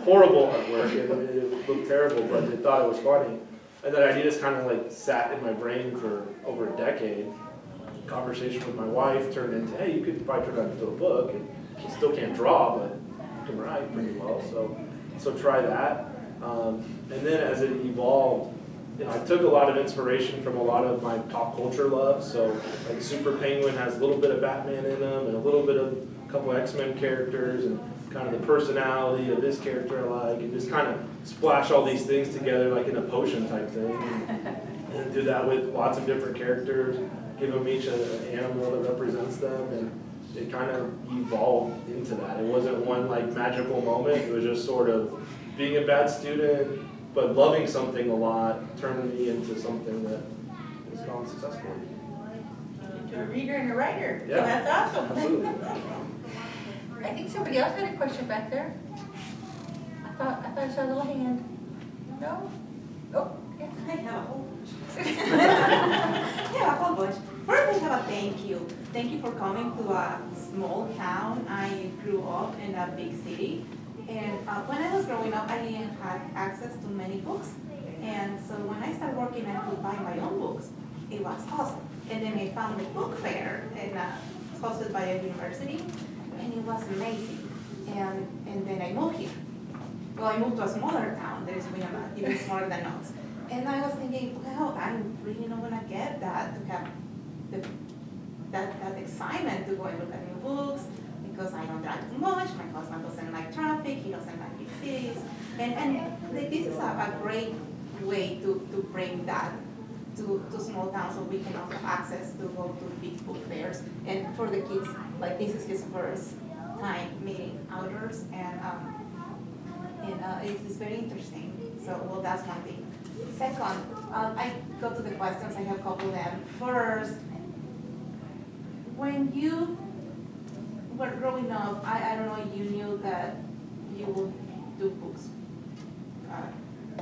Horrible artwork, and it looked terrible, but they thought it was funny. And that idea just kind of like sat in my brain for over a decade. Conversation with my wife turned into, hey, you could probably turn that into a book. And you still can't draw, but you can write pretty well, so try that. And then as it evolved, you know, I took a lot of inspiration from a lot of my pop culture love. So like Super Penguin has a little bit of Batman in them and a little bit of a couple of X-Men characters and kind of the personality of this character I like, and just kind of splash all these things together like in a potion type thing. And do that with lots of different characters, give them each an animal that represents them, and it kind of evolved into that. It wasn't one like magical moment, it was just sort of being a bad student, but loving something a lot turned me into something that has gone successful. Into a reader and a writer. Yeah. So that's awesome. Absolutely. I think somebody else had a question back there. I thought I saw a little hand. No? Oh, yes. I have a whole bunch. I have a whole bunch. First, I have a thank you. Thank you for coming to a small town. I grew up in a big city. And when I was growing up, I didn't have access to many books. And so when I started working, I could buy my own books. It was awesome. And then I found the book fair and hosted by a university. And it was amazing. And then I moved here. Well, I moved to a smaller town. There's even smaller than Knox. And I was thinking, well, I'm really not gonna get that, to have that excitement to go and look at new books, because I don't drive too much. My husband doesn't like traffic. He doesn't like big cities. And like, this is a great way to bring that to small towns, so we can also have access to go to big book fairs. And for the kids, like, this is his first time meeting outdoors, and it's very interesting. So, well, that's one thing. Second, I go to the questions. I have a couple of them. First, when you were growing up, I don't know, you knew that you would do books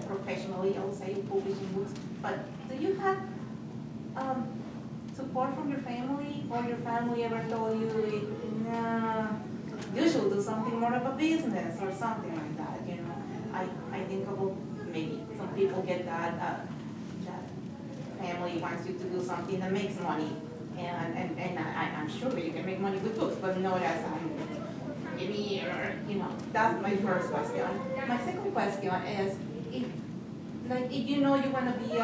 professionally, I would say, publishing books, but do you have support from your family, or your family ever told you, nah, you should do something more of a business or something like that, you know? I think about maybe some people get that family wants you to do something that makes money, and I'm sure that you can make money with books, but not as an engineer, you know. That's my first question. My second question is, if you know you want to be a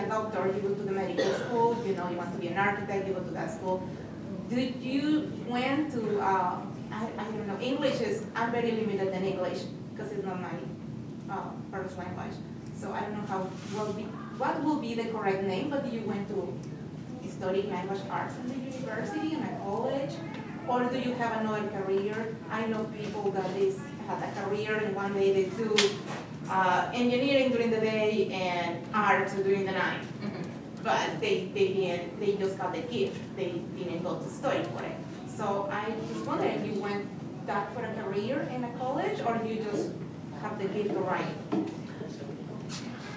doctor, you go to the medical school. You know you want to be an architect, you go to that school. Did you went to I don't know, I'm very limited in English because it's not my first language. So I don't know what will be the correct name, but you went to study language arts in the university, in a college, or do you have another career? I know people that have a career, and one day they do engineering during the day and art during the night. But they just got the gift. They didn't go to study for it. So I was wondering, you went that for a career in a college, or do you just have the gift to write?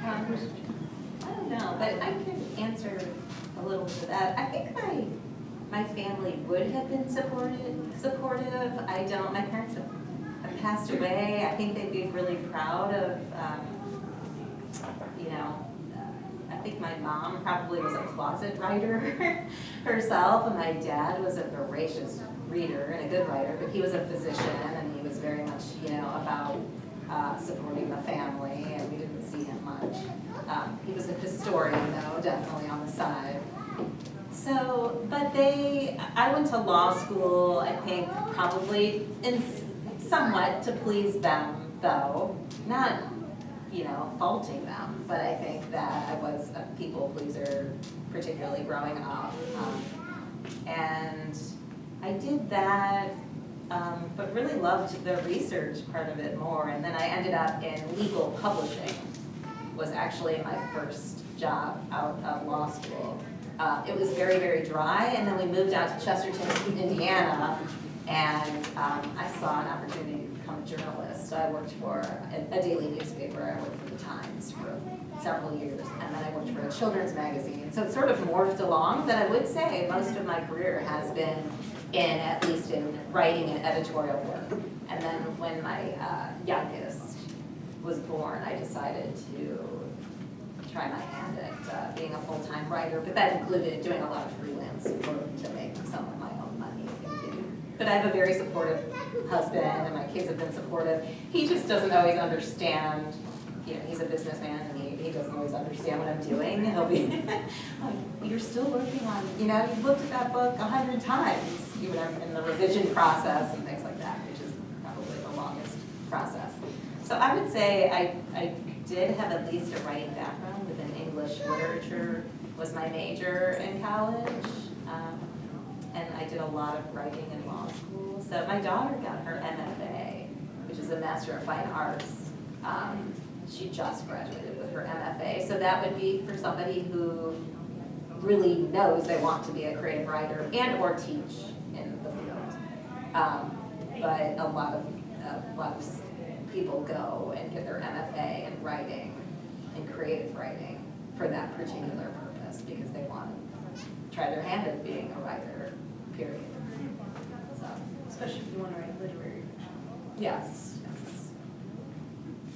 I don't know, but I could answer a little to that. I think my family would have been supportive. I don't. My parents have passed away. I think they'd be really proud of, you know. I think my mom probably was a closet writer herself, and my dad was a voracious reader and a good writer, but he was a physician, and he was very much, you know, about supporting the family, and we didn't see him much. He was a historian, though, definitely on the side. So, but I went to law school, I think, probably somewhat to please them, though, not, you know, faulting them, but I think that I was a people pleaser, particularly growing up. And I did that, but really loved the research part of it more, and then I ended up in legal publishing. was actually my first job out of law school. It was very, very dry, and then we moved out to Chesterton, Indiana, and I saw an opportunity to become a journalist. So I worked for a daily newspaper. I worked for the Times for several years, and then I worked for a children's magazine. So it sort of morphed along, but I would say most of my career has been at least in writing and editorial work. And then when my youngest was born, I decided to try my hand at being a full-time writer, but that included doing a lot of freelance work to make some of my own money. But I have a very supportive husband, and my kids have been supportive. He just doesn't always understand, he's a businessman, and he doesn't always understand what I'm doing. He'll be like, you're still working on, you've looked at that book 100 times, even in the revision process and things like that, which is probably the longest process. So I would say I did have at least a writing background within English literature, was my major in college. And I did a lot of writing in law school. So my daughter got her MFA, which is a Master of Fine Arts. She just graduated with her MFA. So that would be for somebody who really knows they want to be a creative writer and or teach in the field. But a lot of people go and get their MFA in writing, in creative writing, for that particular purpose, because they want to try their hand at being a writer, period. So, Especially if you want to write literary fiction. yes.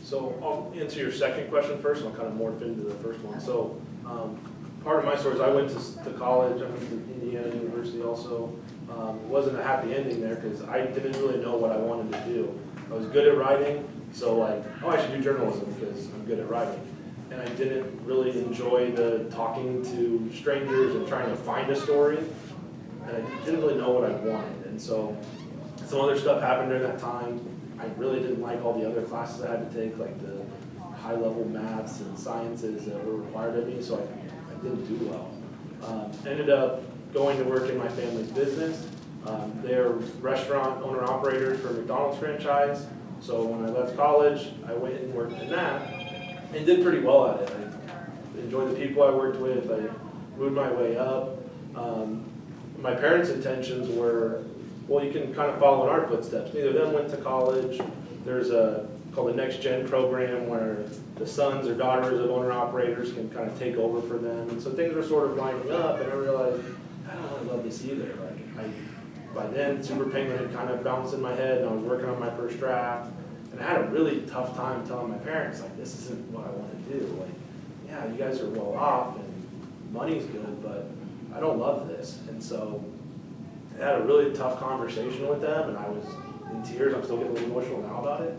So I'll answer your second question first, and I'll kind of morph into the first one. So part of my story is I went to college. I went to Indiana University also. It wasn't a happy ending there because I didn't really know what I wanted to do. I was good at writing, so I should do journalism because I'm good at writing. And I didn't really enjoy the talking to strangers and trying to find a story. And I didn't really know what I wanted. And so some other stuff happened during that time. I really didn't like all the other classes I had to take, like the high-level maths and sciences that were required of me, so I didn't do well. Ended up going to work in my family's business. They're restaurant owner-operators for a McDonald's franchise, so when I left college, I went and worked in that and did pretty well at it. I enjoyed the people I worked with. I moved my way up. My parents' intentions were, well, you can kind of follow in our footsteps. Neither of them went to college. There's called the Next Gen program where the sons or daughters of owner-operators can kind of take over for them. And so things were sort of lining up, and I realized, I don't really love this either. By then, Super Penguin had kind of bounced in my head, and I was working on my first draft. And I had a really tough time telling my parents, like, this isn't what I want to do. Like, yeah, you guys are well off, and money's good, but I don't love this. And so I had a really tough conversation with them, and I was in tears. I'm still getting a little emotional now about it.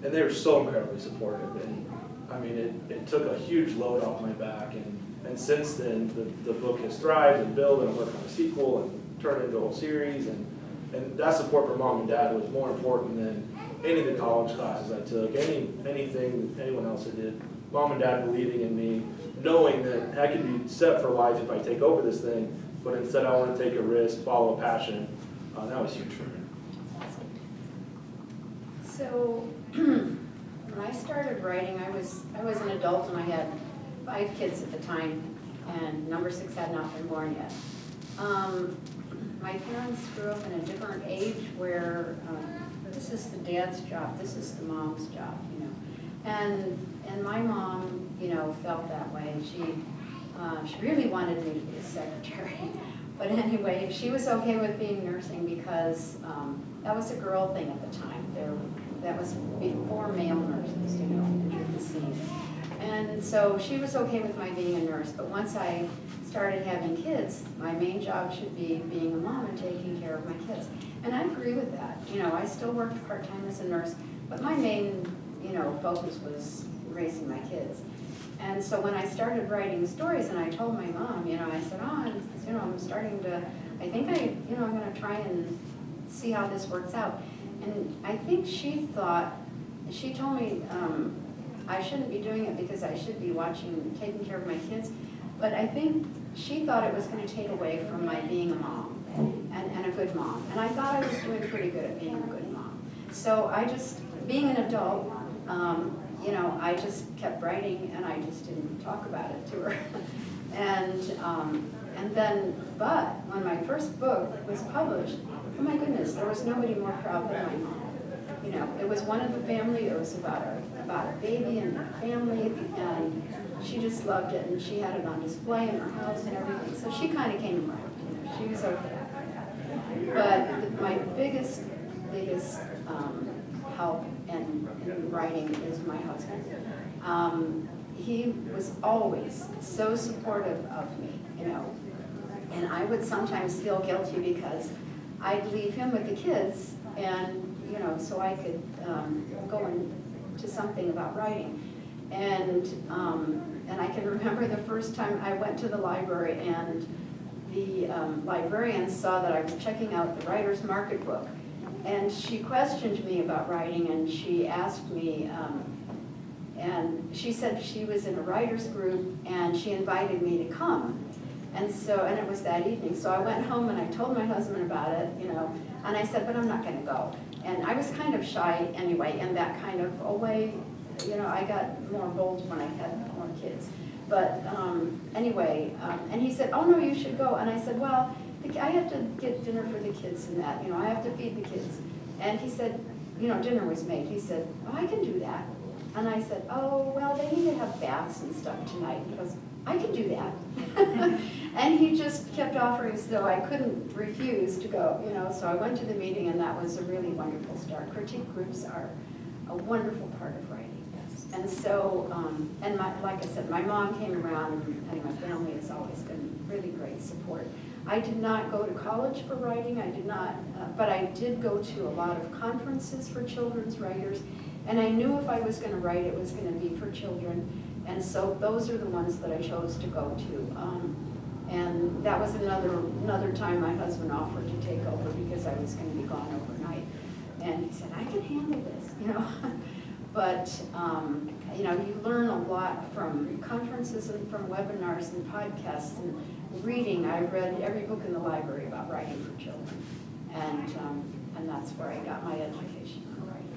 And they were so incredibly supportive. And I mean, it took a huge load off my back. And since then, the book has thrived and built, and I'm working on a sequel and turned into a whole series. And that support from mom and dad was more important than any of the college classes I took, anything anyone else that did. Mom and dad believing in me, knowing that I could be set for life if I take over this thing, but instead I want to take a risk, follow a passion. That was huge for me. So when I started writing, I was an adult and I had 5 kids at the time, and number 6 had not been born yet. My parents grew up in a different age where this is the dad's job, this is the mom's job, And my mom, felt that way. She really wanted me to be a secretary. But anyway, she was okay with being nursing because that was a girl thing at the time. That was before male nurses, entered the scene. And so she was okay with my being a nurse. But once I started having kids, my main job should be being a mom and taking care of my kids. And I agree with that. I still worked part-time as a nurse, but my main, focus was raising my kids. And so when I started writing stories and I told my mom, I said, I'm starting to, I think I'm going to try and see how this works out. And I think she told me I shouldn't be doing it because I should be taking care of my kids. But I think she thought it was going to take away from my being a mom and a good mom. And I thought I was doing pretty good at being a good mom. So being an adult, you know, I just kept writing and I just didn't talk about it to her. And then, but when my first book was published, oh my goodness, there was nobody more proud than my mom. You know, it was one of the family, it was about a baby and a family, and she just loved it, and she had it on display in her house and everything, so she kind of came around, you know, she was okay. But my biggest help in writing is my husband. He was always so supportive of me, you know, and I would sometimes feel guilty because I'd leave him with the kids, and you know, so I could go into something about writing. And I can remember the first time I went to the library, and the librarian saw that I was checking out the Writer's Market book, and she questioned me about writing, and she asked me, and she said she was in a writer's group, and she invited me to come. And it was that evening, so I went home and I told my husband about it, you know, and I said, but I'm not gonna go. And I was kind of shy anyway, in that kind of a way, you know, I got more bold when I had more kids. But anyway, and he said, oh no, you should go. And I said, well, I have to get dinner for the kids and that, you know, I have to feed the kids. And he said, you know, dinner was made. He said, oh, I can do that. And I said, oh, well, they need to have baths and stuff tonight. He goes, I can do that. And he just kept offering, so I couldn't refuse to go, you know. So I went to the meeting, and that was a really wonderful start. Critique groups are a wonderful part of writing. And so, like I said, my mom came around, and my family has always been really great support. I did not go to college for writing, I did not, but I did go to a lot of conferences for children's writers, and I knew if I was going to write, it was going to be for children, and so those are the ones that I chose to go to. And that was another time my husband offered to take over because I was going to be gone overnight, and he said, I can handle this, you know. But, you know, you learn a lot from conferences and from webinars and podcasts and reading. I read every book in the library about writing for children, and that's where I got my education on writing.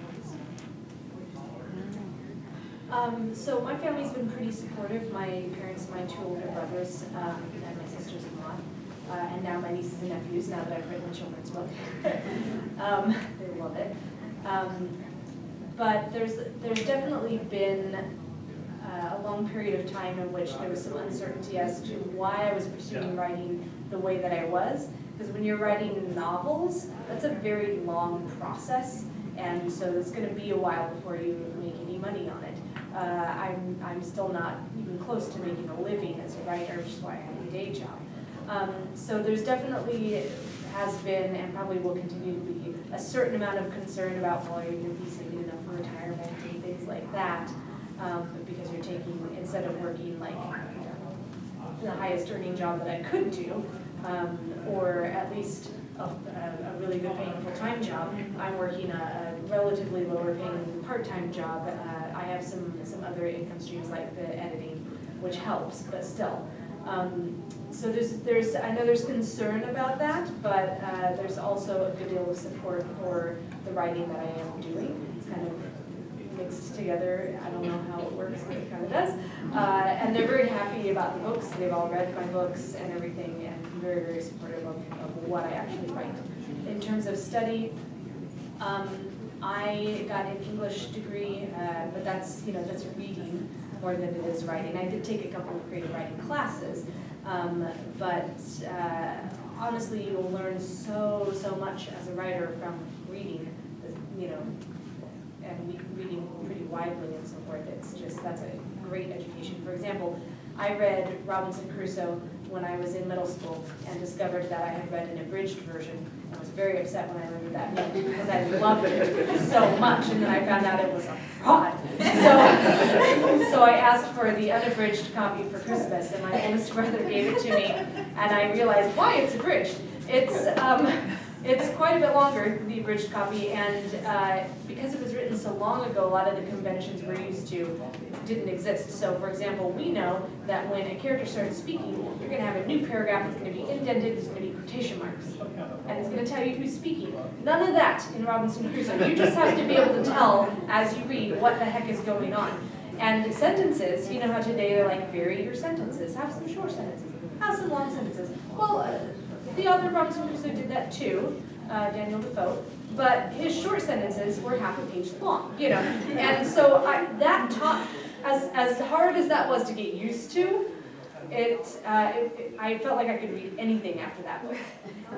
So my family's been pretty supportive. My parents, my two older brothers, and my sisters-in-law, and now my nieces and nephews, now that I've written a children's book. They love it. But there's definitely been a long period of time in which there was some uncertainty as to why I was pursuing writing the way that I was. Because when you're writing novels, that's a very long process, and so it's going to be a while before you make any money on it. I'm still not even close to making a living as a writer, which is why I have a day job. So there's definitely has been, and probably will continue to be, a certain amount of concern about, well, are you going to be saving enough for retirement and things like that, because you're taking, instead of working like the highest earning job that I could do, or at least a really good paying full-time job, I'm working a relatively lower paying part-time job. I have some other income streams like the editing, which helps, but still. So I know there's concern about that, but there's also a good deal of support for the writing that I am doing. It's kind of mixed together. I don't know how it works, but it kind of does. And they're very happy about the books. They've all read my books and everything, and very, very supportive of what I actually write. In terms of study, I got an English degree, but that's reading more than it is writing. I did take a couple of creative writing classes, but honestly, you'll learn so much as a writer from reading, you know, and reading pretty widely and so forth. That's a great education. For example, I read Robinson Crusoe when I was in middle school and discovered that I had read an abridged version. I was very upset when I learned what that meant because I loved it so much, and then I found out it was a fraud. So I asked for the unabridged copy for Christmas, and my oldest brother gave it to me, and I realized why it's abridged. It's quite a bit longer, the abridged copy, and because it was written so long ago, a lot of the conventions we're used to didn't exist. So for example, we know that when a character starts speaking, you're going to have a new paragraph, it's going to be indented, there's going to be quotation marks, and it's going to tell you who's speaking. None of that in Robinson Crusoe. You just have to be able to tell as you read what the heck is going on. And sentences, you know how today they're like, vary your sentences, have some short sentences, have some long sentences. Well, the author of Robinson Crusoe did that too, Daniel Defoe, but his short sentences were half a page long, you know. And so that taught, as hard as that was to get used to, I felt like I could read anything after that book.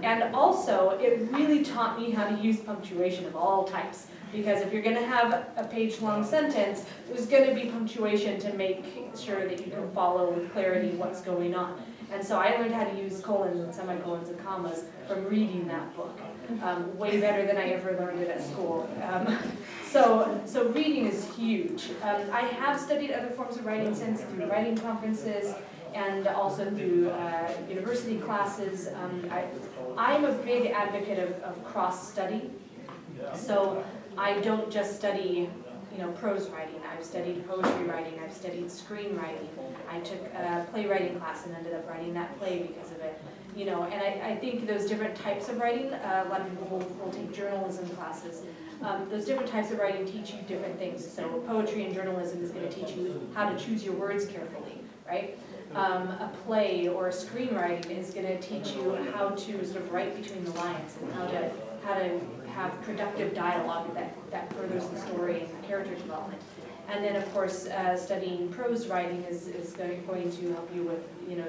And also, it really taught me how to use punctuation of all types. Because if you're going to have a page-long sentence, there's going to be punctuation to make sure that you can follow with clarity what's going on. And so I learned how to use colons and semicolons and commas from reading that book, way better than I ever learned it at school. So reading is huge. I have studied other forms of writing since, through writing conferences and also through university classes. I'm a big advocate of cross-study. So I don't just study, prose writing. I've studied poetry writing. I've studied screenwriting. I took a playwriting class and ended up writing that play because of it. And I think those different types of writing, a lot of people will take journalism classes. Those different types of writing teach you different things. So poetry and journalism is going to teach you how to choose your words carefully, right? A play or a screenwriting is going to teach you how to sort of write between the lines and how to have productive dialogue that furthers the story and the character development. And then, of course, studying prose writing is going to help you with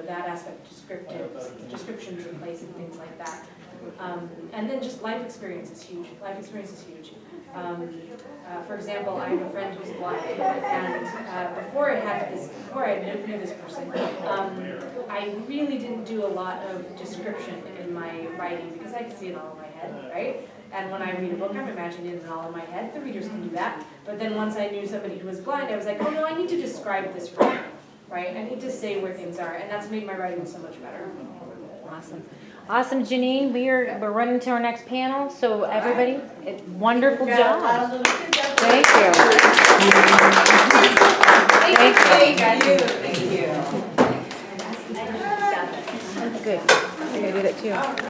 that aspect, descriptions of place and things like that. And then just life experience is huge. Life experience is huge. For example, I have a friend who's blind, and before I knew this person, I really didn't do a lot of description in my writing because I could see it all in my head, right? And when I read a book, I'm imagining it all in my head. The readers can do that. But then once I knew somebody who was blind, I was like, oh no, I need to describe this right? I need to say where things are, and that's made my writing so much better. Awesome, Janine. We're running to our next panel. So everybody, wonderful job. Thank you. Thank you. Good. I gotta do that too.